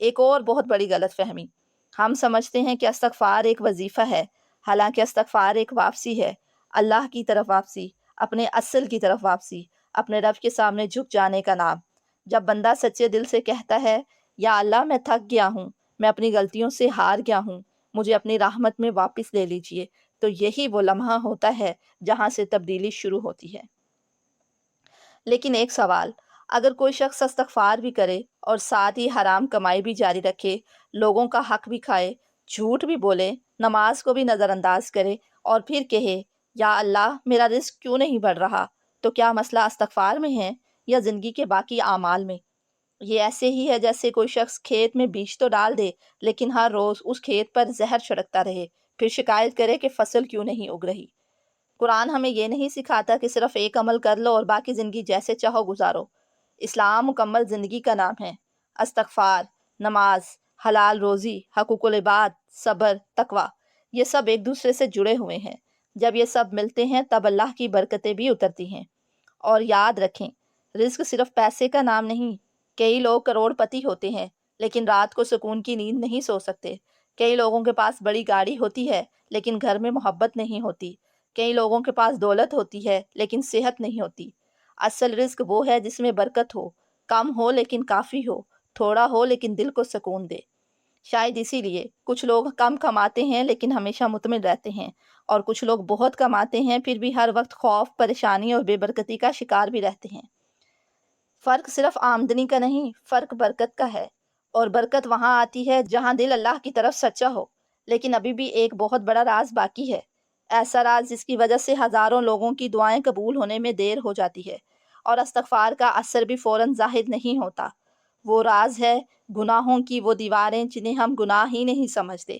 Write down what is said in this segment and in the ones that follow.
ایک اور بہت بڑی غلط فہمی، ہم سمجھتے ہیں کہ استغفار ایک وظیفہ ہے، حالانکہ استغفار ایک واپسی ہے، اللہ کی طرف واپسی، اپنے اصل کی طرف واپسی، اپنے رب کے سامنے جھک جانے کا نام۔ جب بندہ سچے دل سے کہتا ہے یا اللہ میں تھک گیا ہوں، میں اپنی غلطیوں سے ہار گیا ہوں، مجھے اپنی رحمت میں واپس لے لیجئے، تو یہی وہ لمحہ ہوتا ہے جہاں سے تبدیلی شروع ہوتی ہے۔ لیکن ایک سوال، اگر کوئی شخص استغفار بھی کرے اور ساتھ ہی حرام کمائی بھی جاری رکھے، لوگوں کا حق بھی کھائے، جھوٹ بھی بولے، نماز کو بھی نظر انداز کرے اور پھر کہے یا اللہ میرا رزق کیوں نہیں بڑھ رہا، تو کیا مسئلہ استغفار میں ہے یا زندگی کے باقی اعمال میں؟ یہ ایسے ہی ہے جیسے کوئی شخص کھیت میں بیج تو ڈال دے لیکن ہر روز اس کھیت پر زہر چھڑکتا رہے، پھر شکایت کرے کہ فصل کیوں نہیں اگ رہی۔ قرآن ہمیں یہ نہیں سکھاتا کہ صرف ایک عمل کر لو اور باقی زندگی جیسے چاہو گزارو۔ اسلام مکمل زندگی کا نام ہے۔ استغفار، نماز، حلال روزی، حقوق العباد، صبر، تقوی، یہ سب ایک دوسرے سے جڑے ہوئے ہیں۔ جب یہ سب ملتے ہیں تب اللہ کی برکتیں بھی اترتی ہیں۔ اور یاد رکھیں، رزق صرف پیسے کا نام نہیں۔ کئی لوگ کروڑ پتی ہوتے ہیں لیکن رات کو سکون کی نیند نہیں سو سکتے۔ کئی لوگوں کے پاس بڑی گاڑی ہوتی ہے لیکن گھر میں محبت نہیں ہوتی۔ کئی لوگوں کے پاس دولت ہوتی ہے لیکن صحت نہیں ہوتی۔ اصل رزق وہ ہے جس میں برکت ہو، کم ہو لیکن کافی ہو، تھوڑا ہو لیکن دل کو سکون دے۔ شاید اسی لیے کچھ لوگ کم کماتے ہیں لیکن ہمیشہ مطمئن رہتے ہیں، اور کچھ لوگ بہت کماتے ہیں پھر بھی ہر وقت خوف، پریشانی اور بے برکتی کا شکار بھی رہتے ہیں۔ فرق صرف آمدنی کا نہیں، فرق برکت کا ہے، اور برکت وہاں آتی ہے جہاں دل اللہ کی طرف سچا ہو۔ لیکن ابھی بھی ایک بہت بڑا راز باقی ہے، ایسا راز جس کی وجہ سے ہزاروں لوگوں کی دعائیں قبول ہونے میں دیر ہو جاتی ہے اور استغفار کا اثر بھی فوراً ظاہر نہیں ہوتا۔ وہ راز ہے گناہوں کی وہ دیواریں جنہیں ہم گناہ ہی نہیں سمجھتے،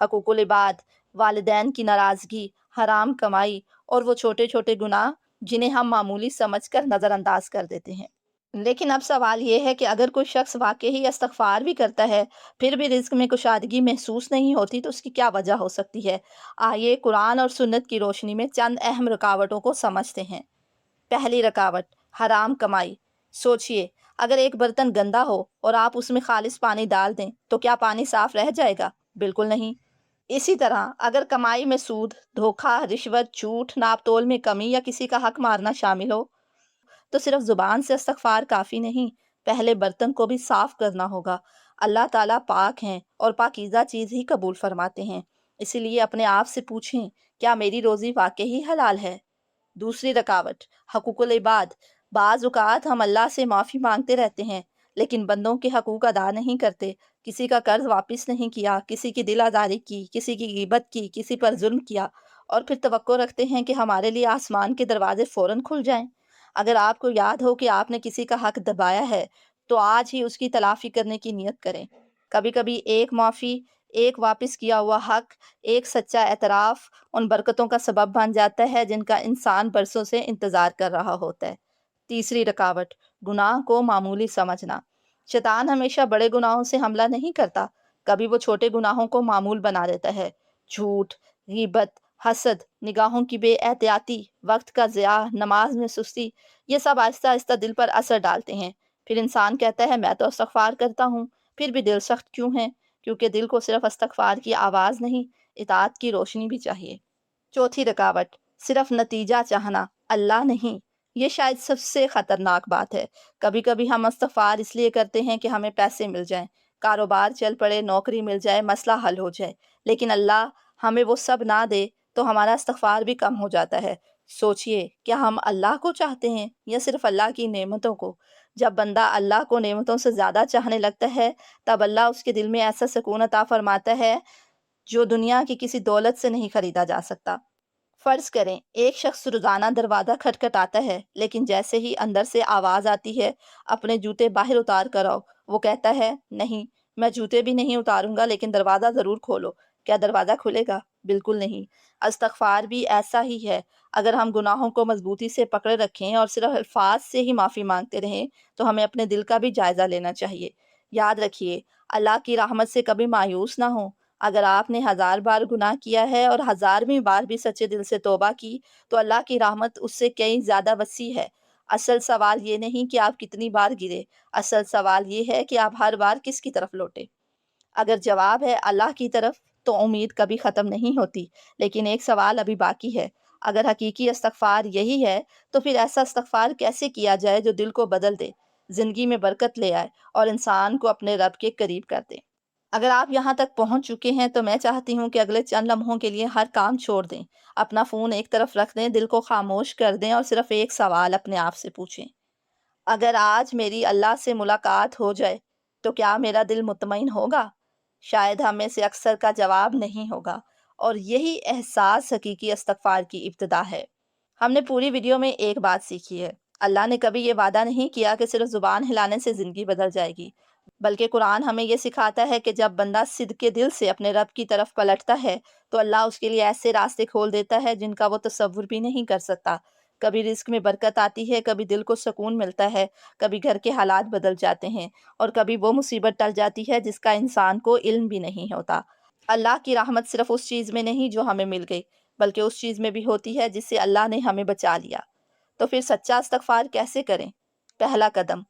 حقوق العباد، والدین کی ناراضگی، حرام کمائی، اور وہ چھوٹے چھوٹے گناہ جنہیں ہم معمولی سمجھ کر نظر انداز کر دیتے ہیں۔ لیکن اب سوال یہ ہے کہ اگر کوئی شخص واقعی استغفار بھی کرتا ہے پھر بھی رزق میں کشادگی محسوس نہیں ہوتی تو اس کی کیا وجہ ہو سکتی ہے؟ آئیے قرآن اور سنت کی روشنی میں چند اہم رکاوٹوں کو سمجھتے ہیں۔ پہلی رکاوٹ، حرام کمائی۔ سوچئے، اگر ایک برتن گندا ہو اور آپ اس میں خالص پانی ڈال دیں تو کیا پانی صاف رہ جائے گا؟ بالکل نہیں۔ اسی طرح اگر کمائی میں سود، دھوکہ، رشوت، جھوٹ، ناپ تول میں کمی یا کسی کا حق مارنا شامل ہو تو صرف زبان سے استغفار کافی نہیں، پہلے برتن کو بھی صاف کرنا ہوگا۔ اللہ تعالیٰ پاک ہیں اور پاکیزہ چیز ہی قبول فرماتے ہیں، اسی لیے اپنے آپ سے پوچھیں کیا میری روزی واقعی حلال ہے؟ دوسری رکاوٹ، حقوق العباد۔ بعض اوقات ہم اللہ سے معافی مانگتے رہتے ہیں لیکن بندوں کے حقوق ادا نہیں کرتے، کسی کا قرض واپس نہیں کیا، کسی کی دل آزاری کی، کسی کی غیبت کی، کسی پر ظلم کیا، اور پھر توقع رکھتے ہیں کہ ہمارے لیے آسمان کے دروازے فوراً کھل جائیں۔ اگر آپ کو یاد ہو کہ آپ نے کسی کا حق دبایا ہے تو آج ہی اس کی تلافی کرنے کی نیت کریں۔ کبھی کبھی ایک معافی، ایک واپس کیا ہوا حق، ایک سچا اعتراف ان برکتوں کا سبب بن جاتا ہے جن کا انسان برسوں سے انتظار کر رہا ہوتا ہے۔ تیسری رکاوٹ، گناہ کو معمولی سمجھنا۔ شیطان ہمیشہ بڑے گناہوں سے حملہ نہیں کرتا، کبھی وہ چھوٹے گناہوں کو معمول بنا دیتا ہے۔ جھوٹ، غیبت، حسد، نگاہوں کی بے احتیاطی، وقت کا ضیاع، نماز میں سستی، یہ سب آہستہ آہستہ دل پر اثر ڈالتے ہیں۔ پھر انسان کہتا ہے میں تو استغفار کرتا ہوں، پھر بھی دل سخت کیوں ہے؟ کیونکہ دل کو صرف استغفار کی آواز نہیں، اطاعت کی روشنی بھی چاہیے۔ چوتھی رکاوٹ، صرف نتیجہ چاہنا، اللہ نہیں۔ یہ شاید سب سے خطرناک بات ہے۔ کبھی کبھی ہم استغفار اس لیے کرتے ہیں کہ ہمیں پیسے مل جائیں، کاروبار چل پڑے، نوکری مل جائے، مسئلہ حل ہو جائے، لیکن اللہ ہمیں وہ سب نہ دے تو ہمارا استغفار بھی کم ہو جاتا ہے۔ سوچئے، کیا ہم اللہ کو چاہتے ہیں یا صرف اللہ کی نعمتوں کو؟ جب بندہ اللہ کو نعمتوں سے زیادہ چاہنے لگتا ہے تب اللہ اس کے دل میں ایسا سکون عطا فرماتا ہے جو دنیا کی کسی دولت سے نہیں خریدا جا سکتا۔ فرض کریں ایک شخص روزانہ دروازہ کھٹکھٹاتا ہے لیکن جیسے ہی اندر سے آواز آتی ہے اپنے جوتے باہر اتار کر آؤ، وہ کہتا ہے نہیں، میں جوتے بھی نہیں اتاروں گا لیکن دروازہ ضرور کھولو۔ کیا دروازہ کھلے گا؟ بالکل نہیں۔ استغفار بھی ایسا ہی ہے۔ اگر ہم گناہوں کو مضبوطی سے پکڑے رکھیں اور صرف الفاظ سے ہی معافی مانگتے رہیں تو ہمیں اپنے دل کا بھی جائزہ لینا چاہیے۔ یاد رکھیے، اللہ کی رحمت سے کبھی مایوس نہ ہوں۔ اگر آپ نے 1000 بار گناہ کیا ہے اور 1000ویں بار بھی سچے دل سے توبہ کی تو اللہ کی رحمت اس سے کئی زیادہ وسیع ہے۔ اصل سوال یہ نہیں کہ آپ کتنی بار گرے، اصل سوال یہ ہے کہ آپ ہر بار کس کی طرف لوٹے۔ اگر جواب ہے اللہ کی طرف تو امید کبھی ختم نہیں ہوتی، لیکن ایک سوال ابھی باقی ہے۔ اگر حقیقی استغفار یہی ہے تو پھر ایسا استغفار کیسے کیا جائے جو دل کو بدل دے، زندگی میں برکت لے آئے اور انسان کو اپنے رب کے قریب کر دے؟ اگر آپ یہاں تک پہنچ چکے ہیں تو میں چاہتی ہوں کہ اگلے چند لمحوں کے لیے ہر کام چھوڑ دیں، اپنا فون ایک طرف رکھ دیں، دل کو خاموش کر دیں اور صرف ایک سوال اپنے آپ سے پوچھیں: اگر آج میری اللہ سے ملاقات ہو جائے تو کیا میرا دل مطمئن ہوگا؟ شاید ہم میں سے اکثر کا جواب نہیں ہوگا، اور یہی احساس حقیقی استغفار کی ابتدا ہے۔ ہم نے پوری ویڈیو میں ایک بات سیکھی ہے: اللہ نے کبھی یہ وعدہ نہیں کیا کہ صرف زبان ہلانے سے زندگی بدل جائے گی، بلکہ قرآن ہمیں یہ سکھاتا ہے کہ جب بندہ صدق کے دل سے اپنے رب کی طرف پلٹتا ہے تو اللہ اس کے لیے ایسے راستے کھول دیتا ہے جن کا وہ تصور بھی نہیں کر سکتا۔ کبھی رزق میں برکت آتی ہے، کبھی دل کو سکون ملتا ہے، کبھی گھر کے حالات بدل جاتے ہیں، اور کبھی وہ مصیبت ٹل جاتی ہے جس کا انسان کو علم بھی نہیں ہوتا۔ اللہ کی رحمت صرف اس چیز میں نہیں جو ہمیں مل گئی، بلکہ اس چیز میں بھی ہوتی ہے جس سے اللہ نے ہمیں بچا لیا۔ تو پھر سچا استغفار کیسے کریں؟ پہلا قدم: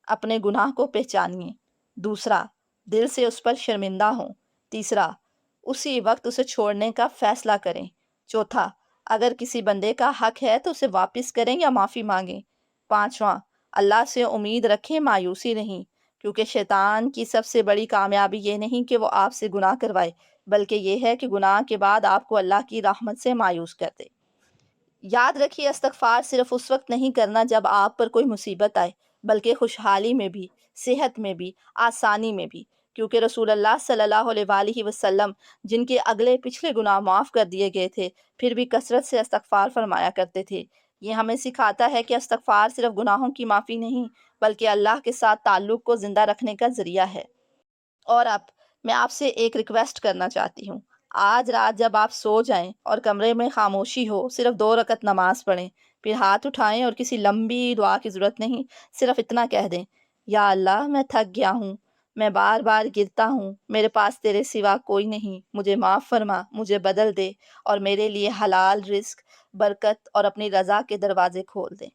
اپنے گناہ کو پہچانیے۔ دوسرا، دل سے اس پر شرمندہ ہوں۔ تیسرا، اسی وقت اسے چھوڑنے کا فیصلہ کریں۔ چوتھا، اگر کسی بندے کا حق ہے تو اسے واپس کریں یا معافی مانگیں۔ پانچواں، اللہ سے امید رکھیں، مایوسی نہیں، کیونکہ شیطان کی سب سے بڑی کامیابی یہ نہیں کہ وہ آپ سے گناہ کروائے، بلکہ یہ ہے کہ گناہ کے بعد آپ کو اللہ کی رحمت سے مایوس کر دے۔ یاد رکھیے، استغفار صرف اس وقت نہیں کرنا جب آپ پر کوئی مصیبت آئے، بلکہ خوشحالی میں بھی، صحت میں بھی، آسانی میں بھی، کیونکہ رسول اللہ صلی اللہ علیہ وآلہ وسلم، جن کے اگلے پچھلے گناہ معاف کر دیے گئے تھے، پھر بھی کثرت سے استغفار فرمایا کرتے تھے۔ یہ ہمیں سکھاتا ہے کہ استغفار صرف گناہوں کی معافی نہیں، بلکہ اللہ کے ساتھ تعلق کو زندہ رکھنے کا ذریعہ ہے۔ اور اب میں آپ سے ایک ریکویسٹ کرنا چاہتی ہوں: آج رات جب آپ سو جائیں اور کمرے میں خاموشی ہو، صرف 2 رکعت نماز پڑھیں، پھر ہاتھ اٹھائیں اور کسی لمبی دعا کی ضرورت نہیں، صرف اتنا کہہ دیں: یا اللہ، میں تھک گیا ہوں، میں بار بار گرتا ہوں، میرے پاس تیرے سوا کوئی نہیں، مجھے معاف فرما، مجھے بدل دے، اور میرے لیے حلال رزق، برکت اور اپنی رضا کے دروازے کھول دیں۔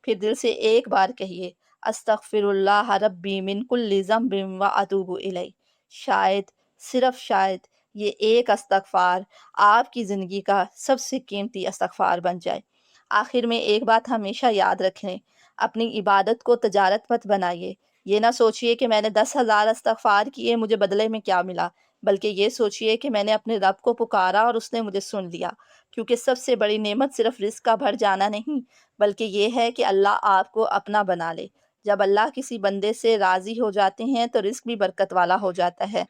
پھر دل سے ایک بار کہیے: استغفر اللہ ربی من کل ذنب و اتوب الیہ۔ شاید، صرف شاید، یہ ایک استغفار آپ کی زندگی کا سب سے قیمتی استغفار بن جائے۔ آخر میں ایک بات ہمیشہ یاد رکھیں: اپنی عبادت کو تجارت مت بنائیے۔ یہ نہ سوچئے کہ میں نے 10,000 استغفار کیے، مجھے بدلے میں کیا ملا، بلکہ یہ سوچئے کہ میں نے اپنے رب کو پکارا اور اس نے مجھے سن لیا، کیونکہ سب سے بڑی نعمت صرف رزق کا بھر جانا نہیں، بلکہ یہ ہے کہ اللہ آپ کو اپنا بنا لے۔ جب اللہ کسی بندے سے راضی ہو جاتے ہیں تو رزق بھی برکت والا ہو جاتا ہے،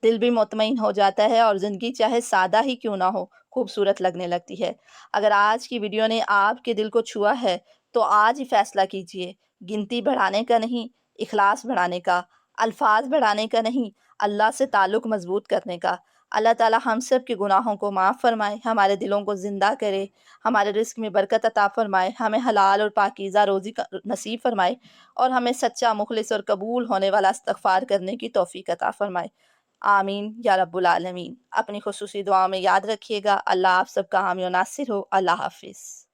دل بھی مطمئن ہو جاتا ہے، اور زندگی چاہے سادہ ہی کیوں نہ ہو، خوبصورت لگنے لگتی ہے۔ اگر آج کی ویڈیو نے آپ کے دل کو چھوا ہے تو آج ہی فیصلہ کیجئے، گنتی بڑھانے کا نہیں، اخلاص بڑھانے کا، الفاظ بڑھانے کا نہیں، اللہ سے تعلق مضبوط کرنے کا۔ اللہ تعالی ہم سب کے گناہوں کو معاف فرمائے، ہمارے دلوں کو زندہ کرے، ہمارے رزق میں برکت عطا فرمائے، ہمیں حلال اور پاکیزہ روزی کا نصیب فرمائے، اور ہمیں سچا، مخلص اور قبول ہونے والا استغفار کرنے کی توفیق عطا فرمائے۔ آمین یا رب العالمین۔ اپنی خصوصی دعاؤں میں یاد رکھیے گا۔ اللہ آپ سب کا حامی و ناصر ہو۔ اللہ حافظ۔